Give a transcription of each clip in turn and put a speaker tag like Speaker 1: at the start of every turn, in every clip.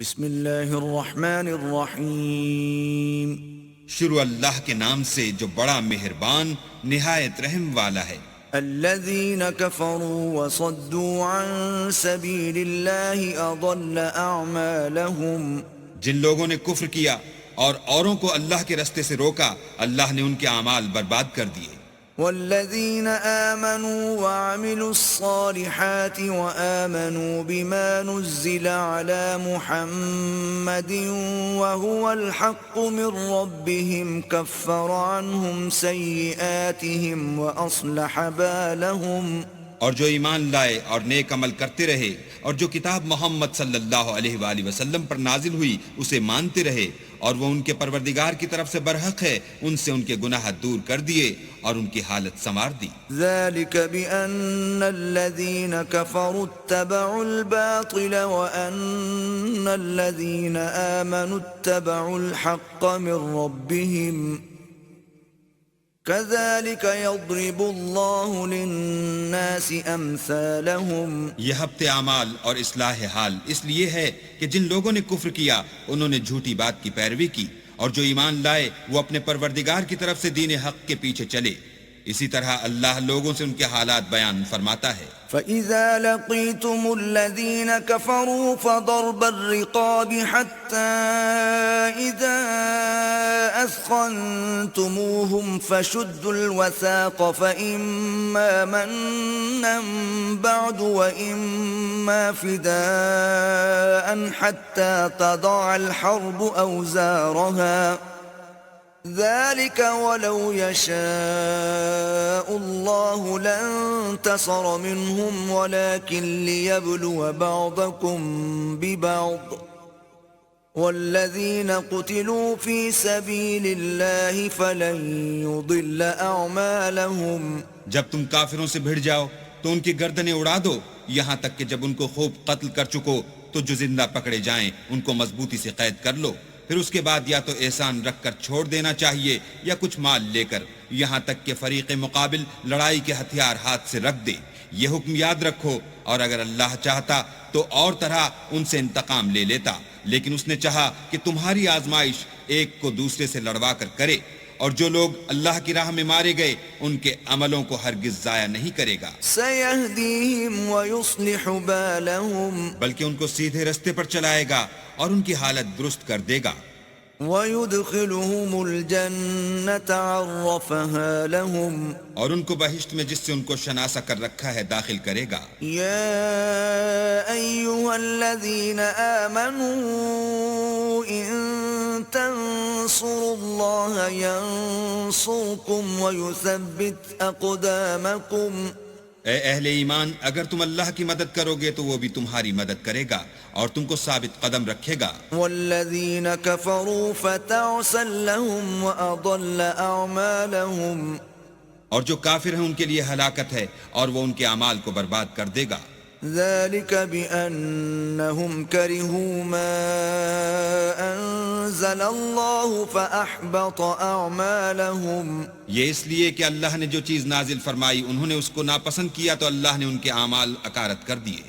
Speaker 1: بسم اللہ الرحمن الرحیم
Speaker 2: شروع اللہ کے نام سے جو بڑا مہربان نہایت رحم والا ہے۔
Speaker 1: الذين كفروا وصدوا عن سبيل الله أضل أعمالهم
Speaker 2: جن لوگوں نے کفر کیا اور اوروں کو اللہ کے رستے سے روکا، اللہ نے ان کے اعمال برباد کر دیے۔
Speaker 1: والذين آمنوا وعملوا الصالحات وآمنوا بما نزل على محمد وهو الحق من ربهم كفر عنهم سيئاتهم وأصلح بالهم۔
Speaker 2: اور جو ایمان لائے اور نیک عمل کرتے رہے اور جو کتاب محمد صلی اللہ علیہ وآلہ وسلم پر نازل ہوئی اسے مانتے رہے اور وہ ان کے پروردگار کی طرف سے برحق ہے، ان سے ان کے گناہ دور کر دیے اور ان کی حالت سنوار دی۔
Speaker 1: ذلك بأن الذين كفروا اتبعوا الباطل وأن الذين آمنوا اتبعوا الحق من ربهم كذلك يضرب الله للناس أمثالهم۔
Speaker 2: یہ ہفت اعمال اور اصلاح حال اس لیے ہے کہ جن لوگوں نے کفر کیا انہوں نے جھوٹی بات کی پیروی کی، اور جو ایمان لائے وہ اپنے پروردگار کی طرف سے دین حق کے پیچھے چلے۔ اسی طرح اللہ لوگوں سے ان کے حالات بیان فرماتا ہے۔
Speaker 1: فَإِذَا لَقِيتُمُ الَّذِينَ كَفَرُوا فَضَرْبَ الرِّقَابِ حَتَّى إِذَا أَثْخَنْتُمُوهُمْ فَشُدُّوا الْوَثَاقَ فَإِمَّا مَنًّا بَعْدُ وَإِمَّا فِدَاءً حَتَّى تَضَعَ الْحَرْبُ أَوْزَارَهَا ذلك ولو يشاء الله لانتصر منهم ولكن ليبلو بعضكم ببعض والذين قتلوا في سبيل الله فلن يضل أعمالهم۔
Speaker 2: جب تم کافروں سے بھڑ جاؤ تو ان کی گردنیں اڑا دو، یہاں تک کہ جب ان کو خوب قتل کر چکو تو جو زندہ پکڑے جائیں ان کو مضبوطی سے قید کر لو، پھر اس کے بعد یا تو احسان رکھ کر چھوڑ دینا چاہیے یا کچھ مال لے کر، یہاں تک کہ فریق مقابل لڑائی کے ہتھیار ہاتھ سے رکھ دے۔ یہ حکم یاد رکھو، اور اگر اللہ چاہتا تو اور طرح ان سے انتقام لے لیتا، لیکن اس نے چاہا کہ تمہاری آزمائش ایک کو دوسرے سے لڑوا کر کرے، اور جو لوگ اللہ کی راہ میں مارے گئے ان کے عملوں کو ہرگز ضائع نہیں کرے گا،
Speaker 1: سيهديهم ويصلح بالهم،
Speaker 2: بلکہ ان کو سیدھے رستے پر چلائے گا اور ان کی حالت درست کر دے گا،
Speaker 1: ويدخلهم الجنة عرفها لهم۔
Speaker 2: اور ان کو بہشت میں جس سے ان کو شناسا کر رکھا ہے داخل کرے گا۔
Speaker 1: يا أيها الذين آمنوا إن تنصروا الله ينصركم ويثبت أقدامكم۔
Speaker 2: اے اہل ایمان، اگر تم اللہ کی مدد کرو گے تو وہ بھی تمہاری مدد کرے گا اور تم کو ثابت قدم رکھے گا۔
Speaker 1: والذين كفروا فتعسا لهم وأضل أعمالهم۔
Speaker 2: اور جو کافر ہیں ان کے لیے ہلاکت ہے اور وہ ان کے اعمال کو برباد کر دے گا۔
Speaker 1: ذلك بأنهم كرهوا ما أنزل الله فأحبط أعمالهم۔
Speaker 2: یہ اس لیے کہ اللہ نے جو چیز نازل فرمائی انہوں نے اس کو ناپسند کیا تو اللہ نے ان کے اعمال اکارت کر دیے۔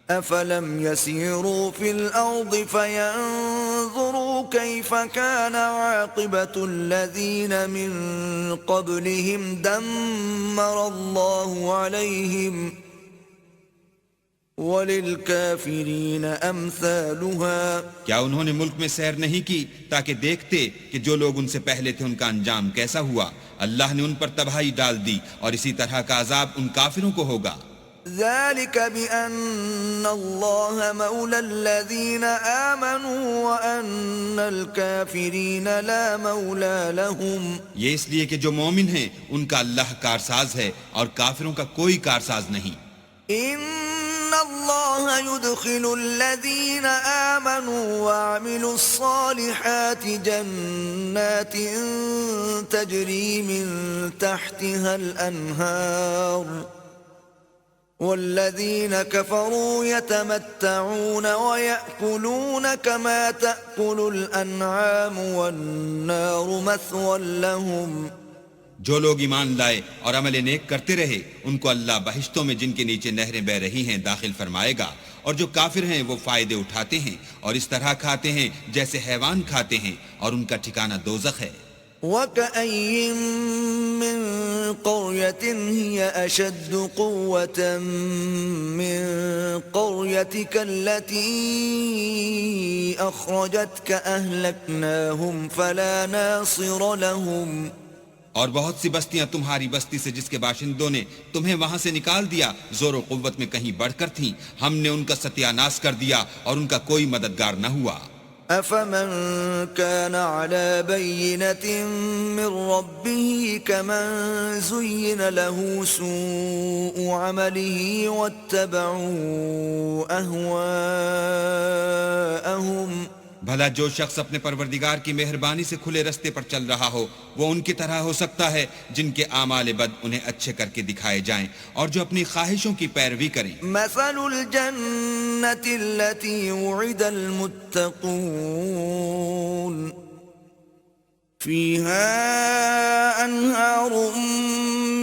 Speaker 1: أفلم يسيروا في الأرض فينظروا كيف كان عاقبة الذين من قبلهم دمر الله عليهم وَلِلْكَافِرِينَ أَمْثَالُهَا۔
Speaker 2: کیا انہوں نے ملک میں سیر نہیں کی تاکہ دیکھتے کہ جو لوگ ان سے پہلے تھے ان کا انجام کیسا ہوا؟ اللہ نے ان پر تباہی ڈال دی اور اسی طرح کا عذاب ان کافروں کو ہوگا۔
Speaker 1: ذلك بأن الله مولى الذين آمنوا وأن الكافرين لا مولى لهم۔
Speaker 2: یہ اس لیے کہ جو مومن ہیں ان کا اللہ کارساز ہے اور کافروں کا کوئی کارساز نہیں۔
Speaker 1: إن الله يدخل الذين آمنوا وعملوا الصالحات جنات تجري من تحتها الأنهار والذين كفروا يتمتعون ويأكلون كما تأكل الأنعام والنار مثوى لهم
Speaker 2: جو لوگ ایمان لائے اور عمل نیک کرتے رہے ان کو اللہ بہشتوں میں جن کے نیچے نہریں بہ رہی ہیں داخل فرمائے گا، اور جو کافر ہیں وہ فائدے اٹھاتے ہیں اور اس طرح کھاتے ہیں جیسے حیوان کھاتے ہیں، اور ان کا ٹھکانہ دوزخ ہے۔
Speaker 1: وَكَأَيٍّ مِّن قَرْيَةٍ هِيَ أَشَدُّ قُوَّةً مِّن قَرْيَتِكَ الَّتِي أَخْرَجَتْكَ أَهْلَكْنَاهُمْ فَلَا نَاصِرَ لَهُمْ۔
Speaker 2: اور بہت سی بستیاں تمہاری بستی سے جس کے باشندوں نے تمہیں وہاں سے نکال دیا زور و قوت میں کہیں بڑھ کر تھیں، ہم نے ان کا ستیہ ناش کر دیا اور ان کا کوئی مددگار نہ ہوا۔
Speaker 1: أَفَمَن كَانَ عَلَى بَيِّنَةٍ مِّن رَّبِّهِ كَمَن زُيِّنَ لَهُ سُوءُ عَمَلِهِ وَاتَّبَعُوا أَهْوَاءَهُمْ۔
Speaker 2: بھلا جو شخص اپنے پروردگار کی مہربانی سے کھلے رستے پر چل رہا ہو وہ ان کی طرح ہو سکتا ہے جن کے اعمال بد انہیں اچھے کر کے دکھائے جائیں اور جو اپنی خواہشوں کی پیروی کریں۔
Speaker 1: مثل الجنة التي وعد المتقون فيها أنهار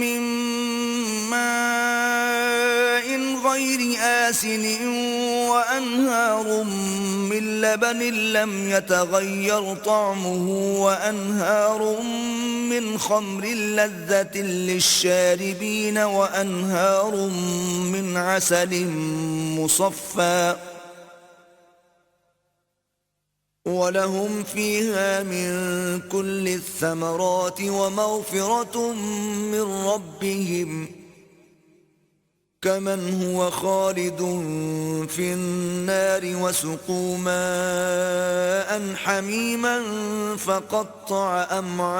Speaker 1: من ماء غير آسن وأنهار من لبن لم يتغير طعمه وأنهار من خمر لذة للشاربين وأنهار من عسل مصفى ولهم فيها من كل الثمرات ومغفرة من ربهم كمن هو خالد في النار وسقوا ماء حميما فقطع أمعاءهم۔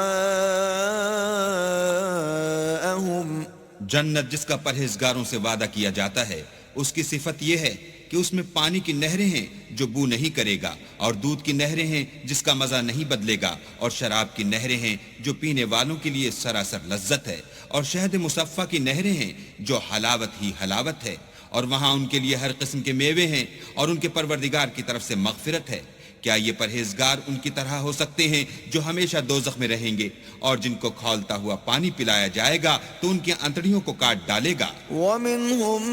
Speaker 2: جنت جس کا پرہیزگاروں سے وعدہ کیا جاتا ہے اس کی صفت یہ ہے کہ اس میں پانی کی نہریں ہیں جو بو نہیں کرے گا، اور دودھ کی نہریں ہیں جس کا مزہ نہیں بدلے گا، اور شراب کی نہریں ہیں جو پینے والوں کے لیے سراسر لذت ہے، اور شہد مصفہ کی نہریں ہیں جو حلاوت ہی حلاوت ہے، اور وہاں ان کے لیے ہر قسم کے میوے ہیں اور ان کے پروردگار کی طرف سے مغفرت ہے۔ کیا یہ پرہیزگار ان کی طرح ہو سکتے ہیں جو ہمیشہ دوزخ میں رہیں گے اور جن کو کھولتا ہوا پانی پلایا جائے گا تو ان کی انتڑیوں کو کاٹ ڈالے گا۔
Speaker 1: وَمِنْهُمْ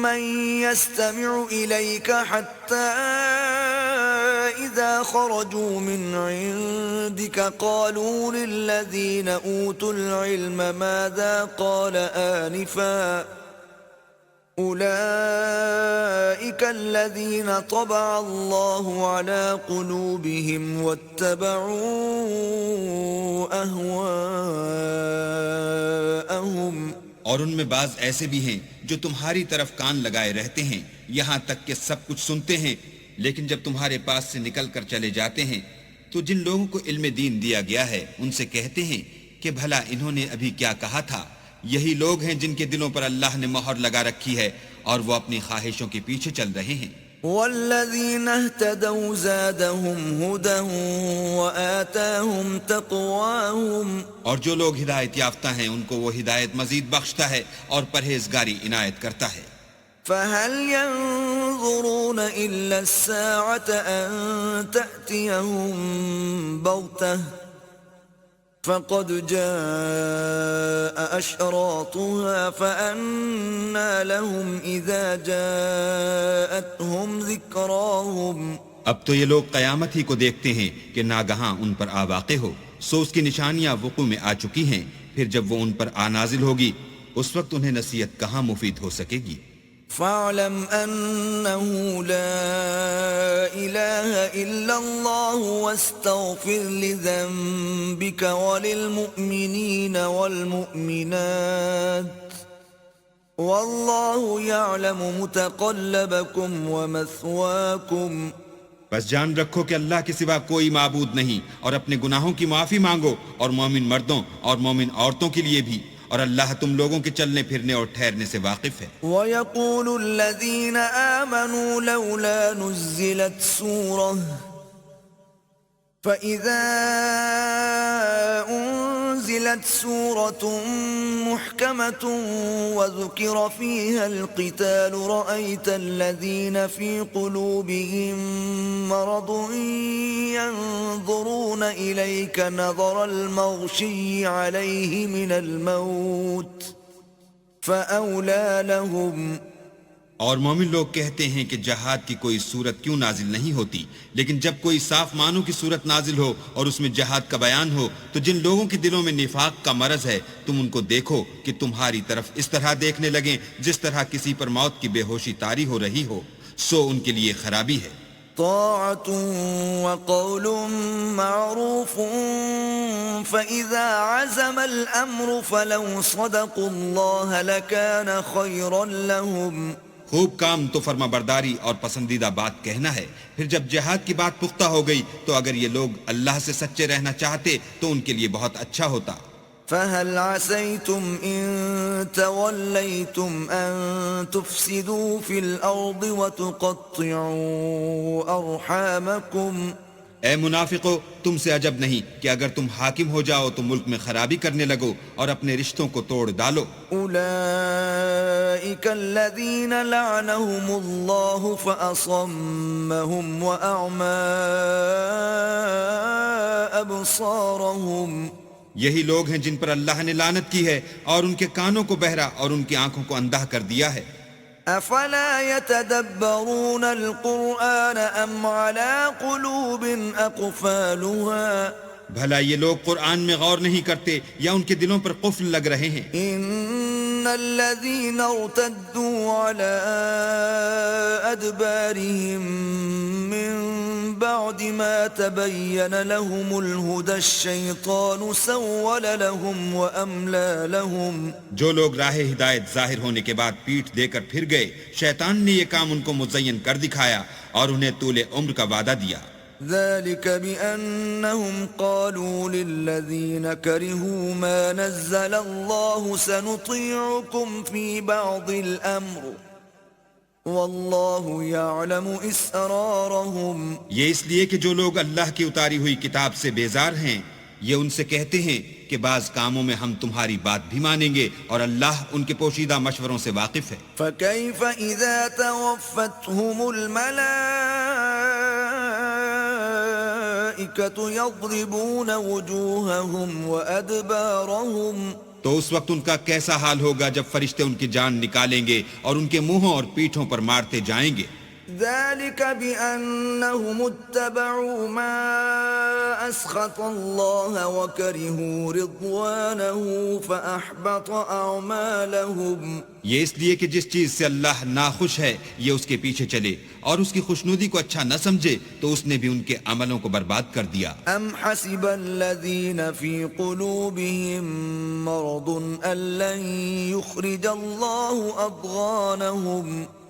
Speaker 1: مَنْ يَسْتَمِعُ إِلَيْكَ حَتَّى إِذَا خَرَجُوا مِنْ عِنْدِكَ قَالُوا لِلَّذِينَ أُوتُوا الْعِلْمَ مَاذَا قَالَ آنِفًا أولئك الذين طبع الله على قلوبهم واتبعوا أهواءهم۔
Speaker 2: اور ان میں بعض ایسے بھی ہیں جو تمہاری طرف کان لگائے رہتے ہیں یہاں تک کہ سب کچھ سنتے ہیں، لیکن جب تمہارے پاس سے نکل کر چلے جاتے ہیں تو جن لوگوں کو علم دین دیا گیا ہے ان سے کہتے ہیں کہ بھلا انہوں نے ابھی کیا کہا تھا۔ یہی لوگ ہیں جن کے دلوں پر اللہ نے مہر لگا رکھی ہے اور وہ اپنی خواہشوں کے پیچھے چل رہے ہیں۔
Speaker 1: والذین اہتدوا زادهم هدى وآتاهم تقواهم۔
Speaker 2: اور جو لوگ ہدایت یافتہ ہیں ان کو وہ ہدایت مزید بخشتا ہے اور پرہیزگاری عنایت کرتا ہے۔
Speaker 1: فهل ينظرون إلا الساعة أن تأتيهم بغتة فقد جاء أشراطها فأنى لهم إذا جاءتهم ذكراهم۔
Speaker 2: اب تو یہ لوگ قیامت ہی کو دیکھتے ہیں کہ ناگہاں ان پر آ واقع ہو، سو اس کی نشانیاں وقوع میں آ چکی ہیں، پھر جب وہ ان پر آ نازل ہوگی اس وقت انہیں نصیحت کہاں مفید ہو سکے گی۔
Speaker 1: فاعلم أنه لا إله إلا الله واستغفر لذنبك وللمؤمنين والمؤمنات والله يعلم متقلبكم ومثواكم۔
Speaker 2: بس جان رکھو کہ اللہ کے سوا کوئی معبود نہیں، اور اپنے گناہوں کی معافی مانگو، اور مومن مردوں اور مومن عورتوں کے لیے بھی، اور اللہ تم لوگوں کے چلنے پھرنے اور ٹھہرنے سے واقف ہے۔
Speaker 1: وَيَقُولُ الَّذِينَ آمَنُوا لَوْلَا نُزِّلَتْ سُورَةٌ فَإِذَا أنزلت سورة محكمة وذكر فيها القتال رأيت الذين في قلوبهم مرض ينظرون إليك نظر المغشي عليه من الموت فأولى لهم.
Speaker 2: اور مومن لوگ کہتے ہیں کہ جہاد کی کوئی صورت کیوں نازل نہیں ہوتی، لیکن جب کوئی صاف معنوں کی صورت نازل ہو اور اس میں جہاد کا بیان ہو تو جن لوگوں کے دلوں میں نفاق کا مرض ہے تم ان کو دیکھو کہ تمہاری طرف اس طرح دیکھنے لگیں جس طرح کسی پر موت کی بے ہوشی طاری ہو رہی ہو، سو ان کے لیے خرابی ہے.
Speaker 1: طاعة وقول معروف فإذا عزم الأمر فلو صدقوا الله لكان خيرا لهم.
Speaker 2: خوب کام تو فرما برداری اور پسندیدہ بات کہنا ہے. پھر جب جہاد کی بات پختہ ہو گئی تو اگر یہ لوگ اللہ سے سچے رہنا چاہتے تو ان کے لیے بہت اچھا ہوتا.
Speaker 1: فهل عسيتم إن توليتم أن تفسدوا في الأرض وتقطعوا أرحامكم.
Speaker 2: اے منافقو، تم سے عجب نہیں کہ اگر تم حاکم ہو جاؤ تو ملک میں خرابی کرنے لگو اور اپنے رشتوں کو توڑ ڈالو.
Speaker 1: أولئك الذين لعنهم الله فأصمهم وأعمى أبصارهم.
Speaker 2: یہی لوگ ہیں جن پر اللہ نے لعنت کی ہے اور ان کے کانوں کو بہرا اور ان کی آنکھوں کو اندھا کر دیا ہے.
Speaker 1: افلا يتدبرون القرآن ام على قلوب اقفالها.
Speaker 2: بھلا یہ لوگ قرآن میں غور نہیں کرتے یا ان کے دلوں پر قفل لگ رہے ہیں.
Speaker 1: ان الذين ارتدوا على ادبارهم من بعد ما تبين لهم الهدى الشيطان سول لهم واملى لهم.
Speaker 2: جو لوگ راہ ہدایت ظاہر ہونے کے بعد پیٹھ دے کر پھر گئے، شیطان نے یہ کام ان کو مزین کر دکھایا اور انہیں طول عمر کا وعدہ دیا.
Speaker 1: ذلك بأنهم قالوا للذين كرهوا ما نزل الله سنطيعكم في بعض الأمر والله يعلم إسرارهم.
Speaker 2: یہ اس لیے کہ جو لوگ اللہ کی اتاری ہوئی کتاب سے بیزار ہیں یہ ان سے کہتے ہیں کہ بعض کاموں میں ہم تمہاری بات بھی مانیں گے اور اللہ ان کے پوشیدہ مشوروں سے واقف ہے.
Speaker 1: فكيف إذا توفتهم الملائكة يضربون وجوههم وأدبارهم.
Speaker 2: تو اس وقت ان کا کیسا حال ہوگا جب فرشتے ان کی جان نکالیں گے اور ان کے منہوں اور پیٹھوں پر مارتے جائیں گے.
Speaker 1: ذلك بأنهم اتبعوا ما أسخط الله وكرهوا رضوانه فأحبط أعمالهم.
Speaker 2: یہ اس لیے کہ جس چیز سے اللہ ناخوش ہے یہ اس کے پیچھے چلے اور اس کی خوشنودی کو اچھا نہ سمجھے تو اس نے بھی ان کے عملوں کو برباد کر دیا.
Speaker 1: ام حسب الذين في قلوبهم مرض أن لن يخرج الله أضغانهم.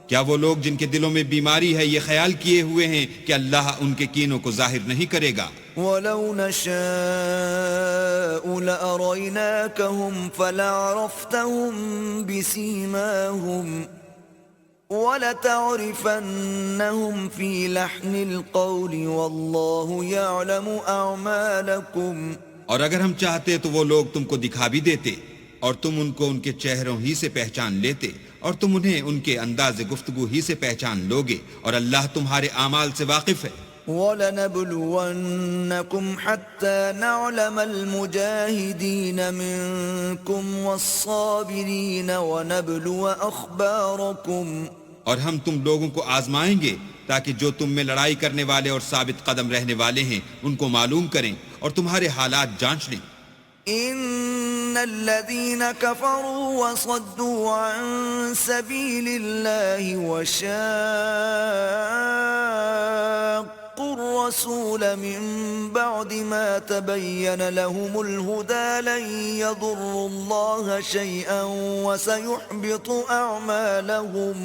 Speaker 2: کیا وہ لوگ جن کے دلوں میں بیماری ہے یہ خیال کیے ہوئے ہیں کہ اللہ ان کے کینوں کو ظاہر نہیں کرے گا؟
Speaker 1: وَلَوْ نَشَاءُ لَأَرَيْنَاكَهُمْ فَلَعَرَفْتَهُمْ بِسِيمَاهُمْ وَلَتَعْرِفَنَّهُمْ فِي لَحْنِ الْقَوْلِ وَاللَّهُ يَعْلَمُ أَعْمَالَكُمْ.
Speaker 2: اور اگر ہم چاہتے تو وہ لوگ تم کو دکھا بھی دیتے اور تم ان کو ان کے چہروں ہی سے پہچان لیتے اور تم انہیں ان کے انداز گفتگو ہی سے پہچان لوگے اور اللہ تمہارے اعمال سے واقف ہے.
Speaker 1: وَلَنَبْلُوَنَّكُمْ حَتَّى نَعْلَمَ الْمُجَاهِدِينَ مِنْكُمْ وَالصَّابِرِينَ وَنَبْلُوَ أَخْبَارَكُمْ.
Speaker 2: اور ہم تم لوگوں کو آزمائیں گے تاکہ جو تم میں لڑائی کرنے والے اور ثابت قدم رہنے والے ہیں ان کو معلوم کریں اور تمہارے حالات جانچ لیں.
Speaker 1: ان الذين كفروا وصدوا عن سبيل الله وشاقوا الرسول من بعد ما تبين لهم الهدى لن يضروا الله شيئا وسيحبط اعمالهم.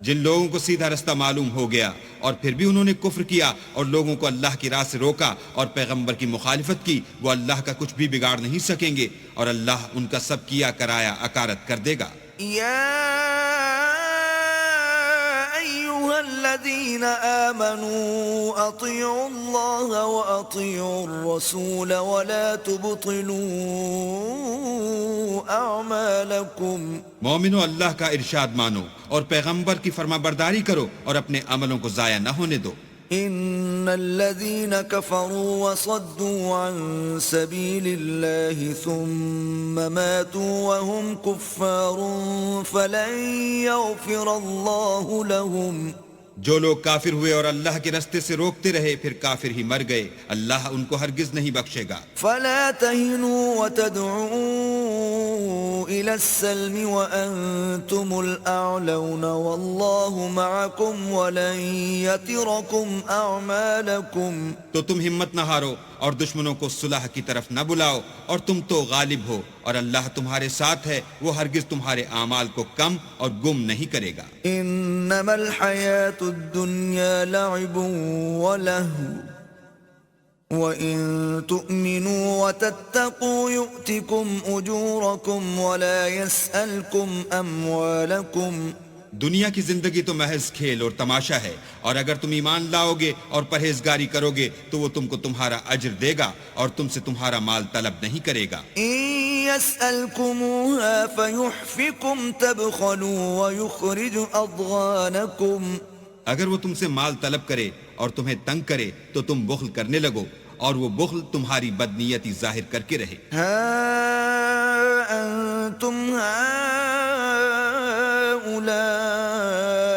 Speaker 2: جن لوگوں کو سیدھا رستہ معلوم ہو گیا اور پھر بھی انہوں نے کفر کیا اور لوگوں کو اللہ کی راہ سے روکا اور پیغمبر کی مخالفت کی، وہ اللہ کا کچھ بھی بگاڑ نہیں سکیں گے اور اللہ ان کا سب کیا کرایا اکارت کر دے گا.
Speaker 1: یا ایھا الذين آمنوا أطيعوا الله وأطيعوا الرسول ولا تبطلوا أعمالكم
Speaker 2: مومنو اللہ کا ارشاد مانو اور پیغمبر کی فرما برداری کرو اور اپنے عملوں کو ضائع نہ ہونے دو.
Speaker 1: إن الذين كفروا وصدوا عن سبيل الله ثم ماتوا وهم كفار فلن يغفر الله لهم.
Speaker 2: جو لوگ کافر ہوئے اور اللہ کے رستے سے روکتے رہے پھر کافر ہی مر گئے، اللہ ان کو ہرگز نہیں بخشے گا.
Speaker 1: فلا تهنوا وتدعوا إلى السلم وأنتم الأعلون والله معكم ولن يتركم أعمالكم.
Speaker 2: تو تم ہمت نہ ہارو اور دشمنوں کو صلح کی طرف نہ بلاؤ، اور تم تو غالب ہو اور اللہ تمہارے ساتھ ہے، وہ ہرگز تمہارے اعمال کو کم اور گم نہیں کرے گا.
Speaker 1: انما الحياة الدنيا لعب ولهو وإن تؤمنوا وتتقوا يؤتكم أجوركم ولا يسألكم أموالكم.
Speaker 2: دنیا کی زندگی تو محض کھیل اور تماشا ہے، اور اگر تم ایمان لاؤ گے اور پرہیزگاری کرو گے تو وہ تم کو تمہارا اجر دے گا اور تم سے تمہارا مال طلب نہیں کرے گا.
Speaker 1: إن يسألكموها فيحفكم تبخلوا ويخرج أضغانكم.
Speaker 2: اگر وہ تم سے مال طلب کرے اور تمہیں تنگ کرے تو تم بخل کرنے لگو، اور وہ بخل تمہاری بدنیتی ظاہر کر کے رہے.
Speaker 1: ها أنتم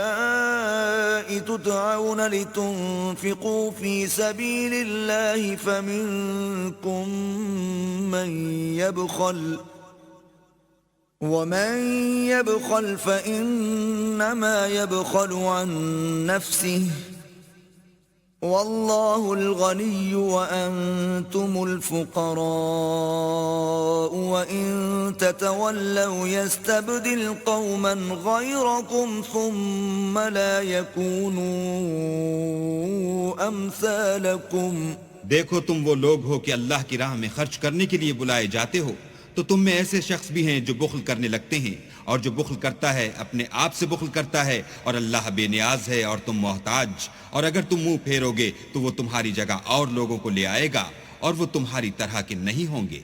Speaker 1: هؤلاء تدعون لتنفقوا في سبيل الله فمنكم من يبخل ومن يبخل فإنما يبخل عن نفسه والله الغني وأنتم الفقراء وإن تتولوا يستبدل قوما غيركم ثم لا يكونوا أمثالكم.
Speaker 2: دیکھو تم وہ لوگ ہو کہ اللہ کی راہ میں خرچ کرنے کے لیے بلائے جاتے ہو، تو تم میں ایسے شخص بھی ہیں جو بخل کرنے لگتے ہیں، اور جو بخل کرتا ہے اپنے آپ سے بخل کرتا ہے، اور اللہ بے نیاز ہے اور تم محتاج. اور اگر تم منہ پھیرو گے تو وہ تمہاری جگہ اور لوگوں کو لے آئے گا، اور وہ تمہاری طرح کے نہیں ہوں گے.